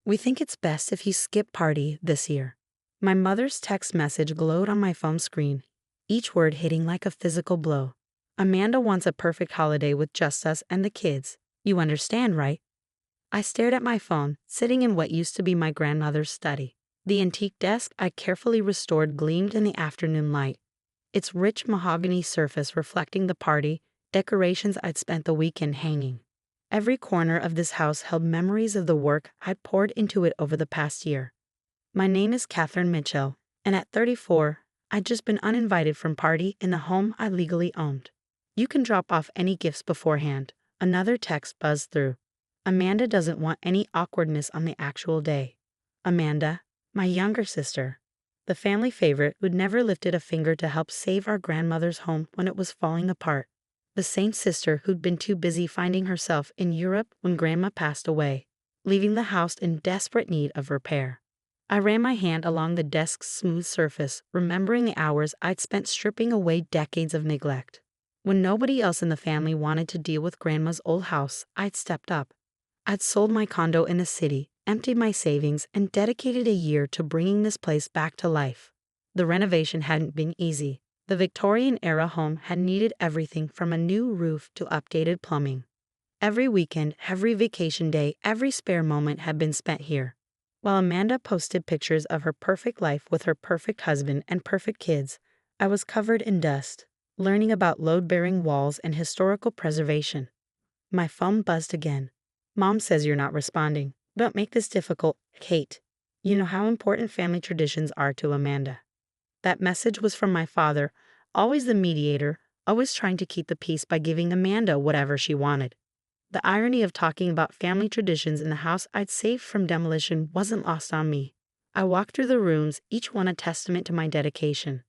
We think it's best if you skip party this year. My mother's text message glowed on my phone screen, each word hitting like a physical blow. Amanda wants a perfect holiday with just us and the kids. You understand, right? I stared at my phone, sitting in what used to be my grandmother's study. The antique desk I carefully restored gleamed in the afternoon light, its rich mahogany surface reflecting the party decorations I'd spent the weekend hanging. Every corner of this house held memories of the work I'd poured into it over the past year. My name is Catherine Mitchell, and at 34, I'd just been uninvited from party in the home I legally owned. You can drop off any gifts beforehand. Another text buzzed through. Amanda doesn't want any awkwardness on the actual day. Amanda, my younger sister, the family favorite who'd never lifted a finger to help save our grandmother's home when it was falling apart. The same sister who'd been too busy finding herself in Europe when Grandma passed away, leaving the house in desperate need of repair. I ran my hand along the desk's smooth surface, remembering the hours I'd spent stripping away decades of neglect. When nobody else in the family wanted to deal with Grandma's old house, I'd stepped up. I'd sold my condo in the city, emptied my savings, and dedicated a year to bringing this place back to life. The renovation hadn't been easy. The Victorian-era home had needed everything from a new roof to updated plumbing. Every weekend, every vacation day, every spare moment had been spent here. While Amanda posted pictures of her perfect life with her perfect husband and perfect kids, I was covered in dust, learning about load-bearing walls and historical preservation. My phone buzzed again. Mom says you're not responding. Don't make this difficult, Kate. You know how important family traditions are to Amanda. That message was from my father, always the mediator, always trying to keep the peace by giving Amanda whatever she wanted. The irony of talking about family traditions in the house I'd saved from demolition wasn't lost on me. I walked through the rooms, each one a testament to my dedication.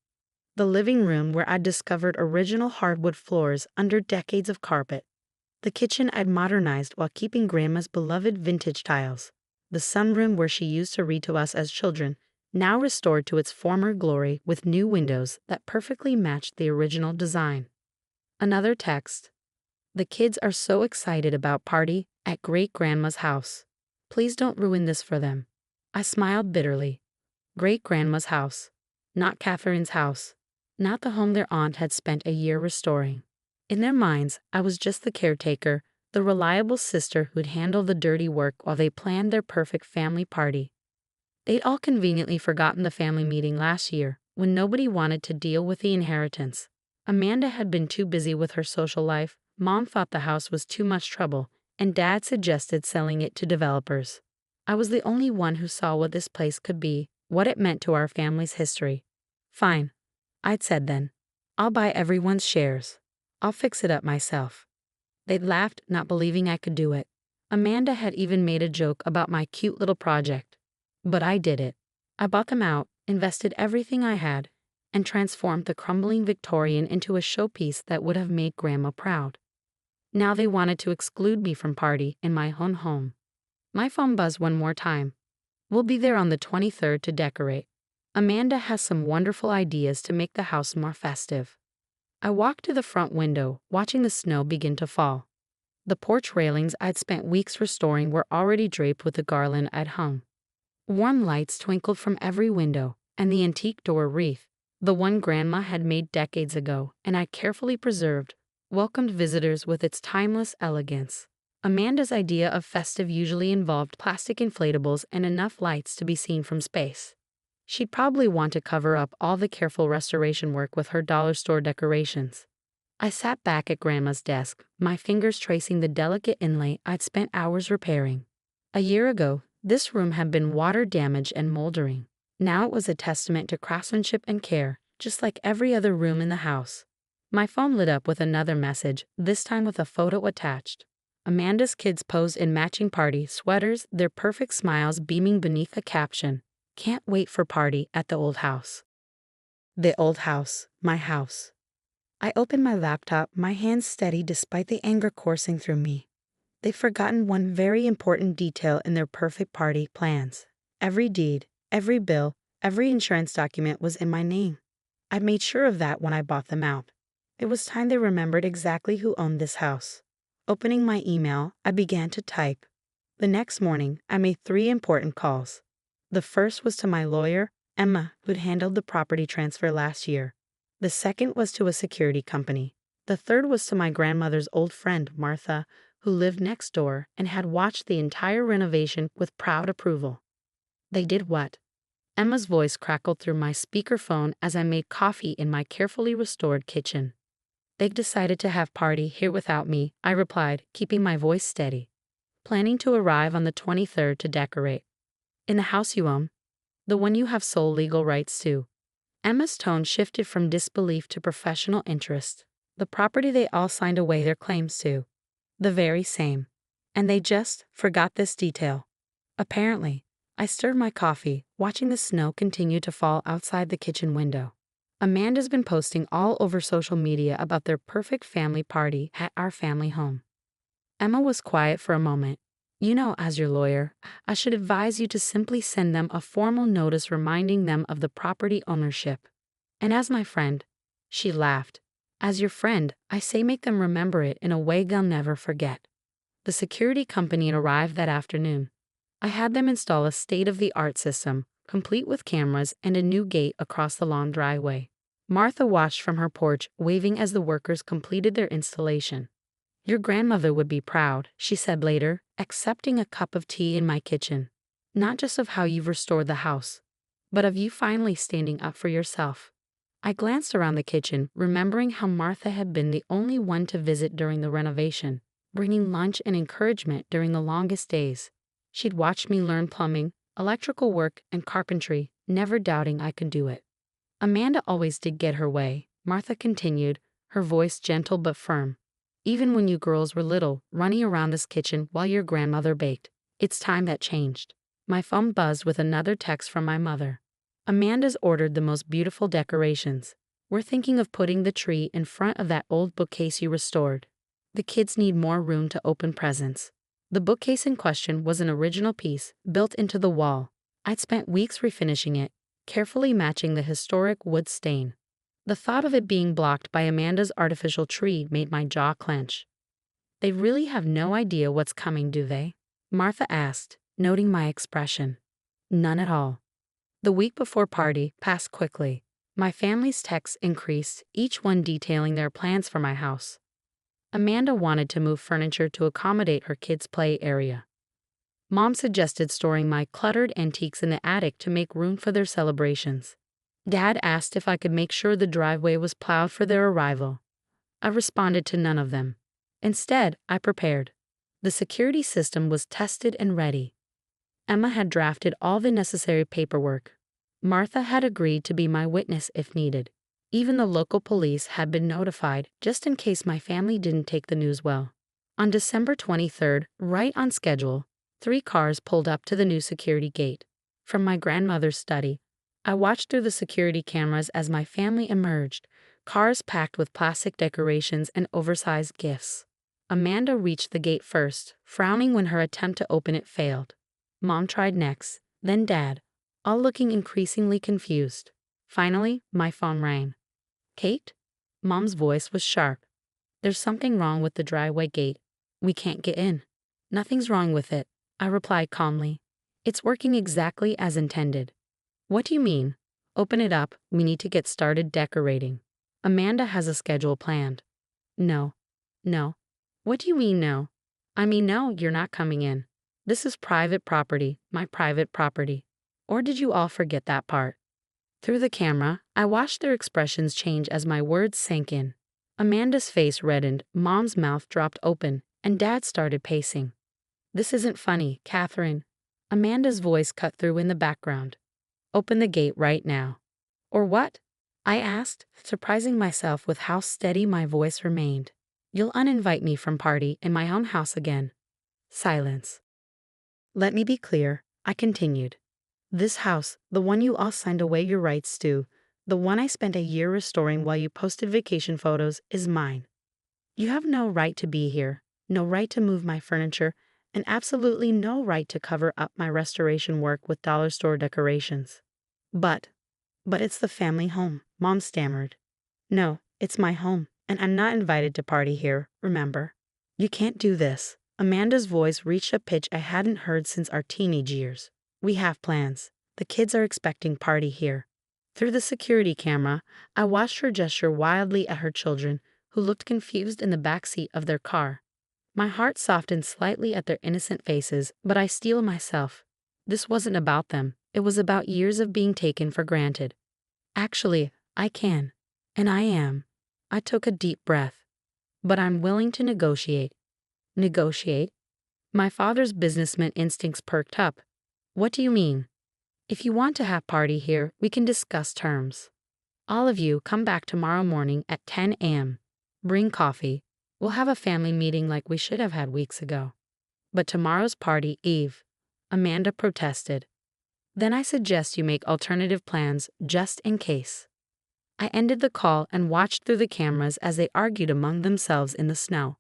The living room where I'd discovered original hardwood floors under decades of carpet. The kitchen I'd modernized while keeping Grandma's beloved vintage tiles. The sunroom where she used to read to us as children, now restored to its former glory with new windows that perfectly matched the original design. Another text. The kids are so excited about party at great-grandma's house. Please don't ruin this for them. I smiled bitterly. Great-grandma's house. Not Catherine's house. Not the home their aunt had spent a year restoring. In their minds, I was just the caretaker, the reliable sister who'd handle the dirty work while they planned their perfect family party. They'd all conveniently forgotten the family meeting last year, when nobody wanted to deal with the inheritance. Amanda had been too busy with her social life, Mom thought the house was too much trouble, and Dad suggested selling it to developers. I was the only one who saw what this place could be, what it meant to our family's history. Fine, I'd said then. I'll buy everyone's shares. I'll fix it up myself. They'd laughed, not believing I could do it. Amanda had even made a joke about my cute little project. But I did it. I bought them out, invested everything I had, and transformed the crumbling Victorian into a showpiece that would have made Grandma proud. Now they wanted to exclude me from party in my own home. My phone buzzed one more time. We'll be there on the 23rd to decorate. Amanda has some wonderful ideas to make the house more festive. I walked to the front window, watching the snow begin to fall. The porch railings I'd spent weeks restoring were already draped with the garland I'd hung. Warm lights twinkled from every window, and the antique door wreath, the one Grandma had made decades ago and I'd carefully preserved, welcomed visitors with its timeless elegance. Amanda's idea of festive usually involved plastic inflatables and enough lights to be seen from space. She'd probably want to cover up all the careful restoration work with her dollar store decorations. I sat back at Grandma's desk, my fingers tracing the delicate inlay I'd spent hours repairing. A year ago, this room had been water damaged and moldering. Now it was a testament to craftsmanship and care, just like every other room in the house. My phone lit up with another message, this time with a photo attached. Amanda's kids posed in matching party sweaters, their perfect smiles beaming beneath a caption, "Can't wait for party at the old house." The old house, my house. I opened my laptop, my hands steady despite the anger coursing through me. They'd forgotten one very important detail in their perfect party plans. Every deed, every bill, every insurance document was in my name. I made sure of that when I bought them out. It was time they remembered exactly who owned this house. Opening my email, I began to type. The next morning, I made 3 important calls. The first was to my lawyer, Emma, who'd handled the property transfer last year. The second was to a security company. The third was to my grandmother's old friend, Martha, who lived next door and had watched the entire renovation with proud approval. They did what? Emma's voice crackled through my speakerphone as I made coffee in my carefully restored kitchen. They decided to have party here without me, I replied, keeping my voice steady. Planning to arrive on the 23rd to decorate. In the house you own? The one you have sole legal rights to. Emma's tone shifted from disbelief to professional interest. The property they all signed away their claims to. The very same. And they just forgot this detail. Apparently. I stirred my coffee, watching the snow continue to fall outside the kitchen window. Amanda's been posting all over social media about their perfect family party at our family home. Emma was quiet for a moment. You know, as your lawyer, I should advise you to simply send them a formal notice reminding them of the property ownership. And as my friend, she laughed. As your friend, I say make them remember it in a way they'll never forget. The security company arrived that afternoon. I had them install a state-of-the-art system, complete with cameras and a new gate across the long driveway. Martha watched from her porch, waving as the workers completed their installation. Your grandmother would be proud, she said later, accepting a cup of tea in my kitchen. Not just of how you've restored the house, but of you finally standing up for yourself. I glanced around the kitchen, remembering how Martha had been the only one to visit during the renovation, bringing lunch and encouragement during the longest days. She'd watched me learn plumbing, electrical work, and carpentry, never doubting I could do it. Amanda always did get her way, Martha continued, her voice gentle but firm. Even when you girls were little, running around this kitchen while your grandmother baked. It's time that changed. My phone buzzed with another text from my mother. Amanda's ordered the most beautiful decorations. We're thinking of putting the tree in front of that old bookcase you restored. The kids need more room to open presents. The bookcase in question was an original piece, built into the wall. I'd spent weeks refinishing it, carefully matching the historic wood stain. The thought of it being blocked by Amanda's artificial tree made my jaw clench. They really have no idea what's coming, do they? Martha asked, noting my expression. None at all. The week before party passed quickly. My family's texts increased, each one detailing their plans for my house. Amanda wanted to move furniture to accommodate her kids' play area. Mom suggested storing my cluttered antiques in the attic to make room for their celebrations. Dad asked if I could make sure the driveway was plowed for their arrival. I responded to none of them. Instead, I prepared. The security system was tested and ready. Emma had drafted all the necessary paperwork. Martha had agreed to be my witness if needed. Even the local police had been notified, just in case my family didn't take the news well. On December 23rd, right on schedule, 3 cars pulled up to the new security gate. From my grandmother's study, I watched through the security cameras as my family emerged, cars packed with plastic decorations and oversized gifts. Amanda reached the gate first, frowning when her attempt to open it failed. Mom tried next, then Dad, all looking increasingly confused. Finally, my phone rang. Kate? Mom's voice was sharp. There's something wrong with the driveway gate. We can't get in. Nothing's wrong with it, I replied calmly. It's working exactly as intended. What do you mean? Open it up, we need to get started decorating. Amanda has a schedule planned. No. What do you mean no? I mean no, you're not coming in. This is private property, my private property. Or did you all forget that part? Through the camera, I watched their expressions change as my words sank in. Amanda's face reddened, Mom's mouth dropped open, and Dad started pacing. This isn't funny, Catherine. Amanda's voice cut through in the background. Open the gate right now. Or what? I asked, surprising myself with how steady my voice remained. You'll uninvite me from party in my own house again. Silence. Let me be clear, I continued. This house, the one you all signed away your rights to, the one I spent a year restoring while you posted vacation photos, is mine. You have no right to be here, no right to move my furniture, and absolutely no right to cover up my restoration work with dollar store decorations. But it's the family home, Mom stammered. No, it's my home, and I'm not invited to party here, remember? You can't do this. Amanda's voice reached a pitch I hadn't heard since our teenage years. We have plans. The kids are expecting party here. Through the security camera, I watched her gesture wildly at her children, who looked confused in the back seat of their car. My heart softened slightly at their innocent faces, but I steeled myself. This wasn't about them. It was about years of being taken for granted. Actually, I can. And I am. I took a deep breath. But I'm willing to negotiate. Negotiate? My father's businessman instincts perked up. What do you mean? If you want to have party here, we can discuss terms. All of you come back tomorrow morning at 10 a.m. Bring coffee. We'll have a family meeting like we should have had weeks ago. But tomorrow's party eve, Amanda protested. Then I suggest you make alternative plans just in case. I ended the call and watched through the cameras as they argued among themselves in the snow.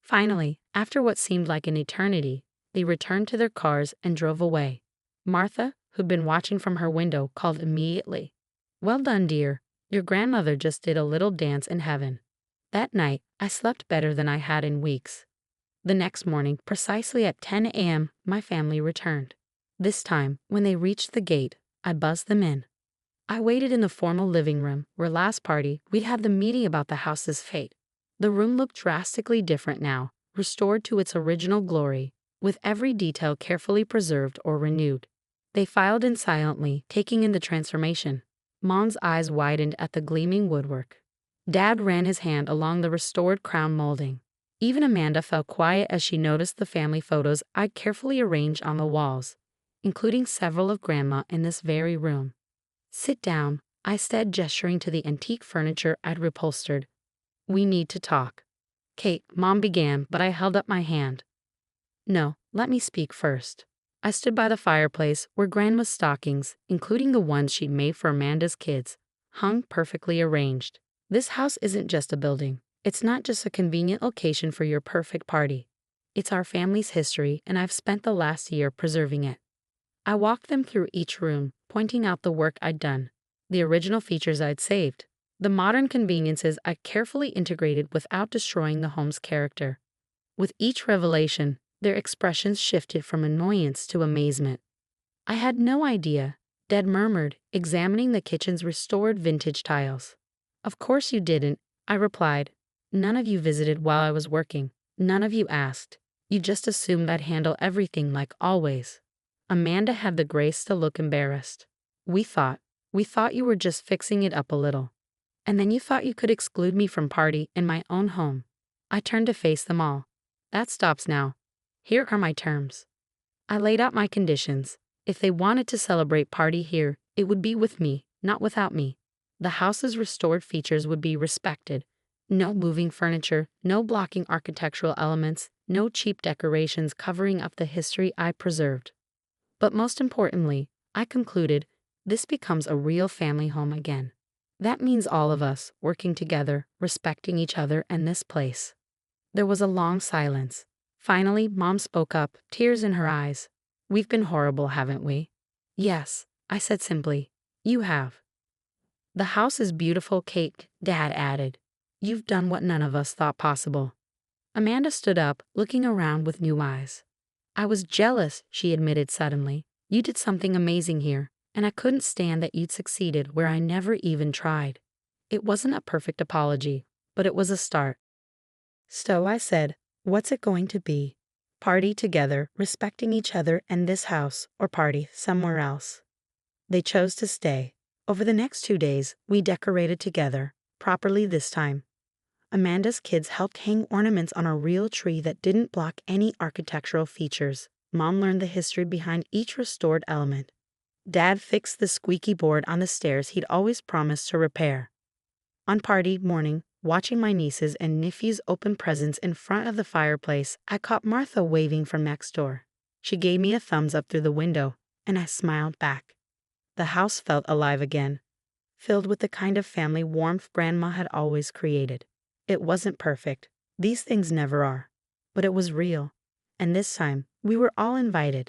Finally, after what seemed like an eternity, they returned to their cars and drove away. Martha, who'd been watching from her window, called immediately. Well done, dear. Your grandmother just did a little dance in heaven. That night, I slept better than I had in weeks. The next morning, precisely at 10 a.m., my family returned. This time, when they reached the gate, I buzzed them in. I waited in the formal living room, where last party we'd had the meeting about the house's fate. The room looked drastically different now, restored to its original glory, with every detail carefully preserved or renewed. They filed in silently, taking in the transformation. Mom's eyes widened at the gleaming woodwork. Dad ran his hand along the restored crown molding. Even Amanda fell quiet as she noticed the family photos I'd carefully arranged on the walls, including several of Grandma in this very room. Sit down, I said, gesturing to the antique furniture I'd reupholstered. We need to talk. Kate, Mom began, but I held up my hand. No, let me speak first. I stood by the fireplace where Grandma's stockings, including the ones she'd made for Amanda's kids, hung perfectly arranged. This house isn't just a building. It's not just a convenient location for your perfect party. It's our family's history, and I've spent the last year preserving it. I walked them through each room, pointing out the work I'd done, the original features I'd saved, the modern conveniences I'd carefully integrated without destroying the home's character. With each revelation, their expressions shifted from annoyance to amazement. I had no idea, Dad murmured, examining the kitchen's restored vintage tiles. Of course you didn't, I replied. None of you visited while I was working. None of you asked. You just assumed I'd handle everything like always. Amanda had the grace to look embarrassed. We thought you were just fixing it up a little. And then you thought you could exclude me from party in my own home. I turned to face them all. That stops now. Here are my terms. I laid out my conditions. If they wanted to celebrate party here, it would be with me, not without me. The house's restored features would be respected. No moving furniture, no blocking architectural elements, no cheap decorations covering up the history I preserved. But most importantly, I concluded, this becomes a real family home again. That means all of us working together, respecting each other and this place. There was a long silence. Finally, Mom spoke up, tears in her eyes. We've been horrible, haven't we? Yes, I said simply. You have. The house is beautiful, Kate, Dad added. You've done what none of us thought possible. Amanda stood up, looking around with new eyes. I was jealous, she admitted suddenly. You did something amazing here, and I couldn't stand that you'd succeeded where I never even tried. It wasn't a perfect apology, but it was a start. So I said, what's it going to be? Party together, respecting each other and this house, or party somewhere else? They chose to stay. Over the next 2 days, we decorated together, properly this time. Amanda's kids helped hang ornaments on a real tree that didn't block any architectural features. Mom learned the history behind each restored element. Dad fixed the squeaky board on the stairs he'd always promised to repair. On party morning, watching my nieces and nephews open presents in front of the fireplace, I caught Martha waving from next door. She gave me a thumbs up through the window, and I smiled back. The house felt alive again, filled with the kind of family warmth Grandma had always created. It wasn't perfect. These things never are. But it was real. And this time, we were all invited.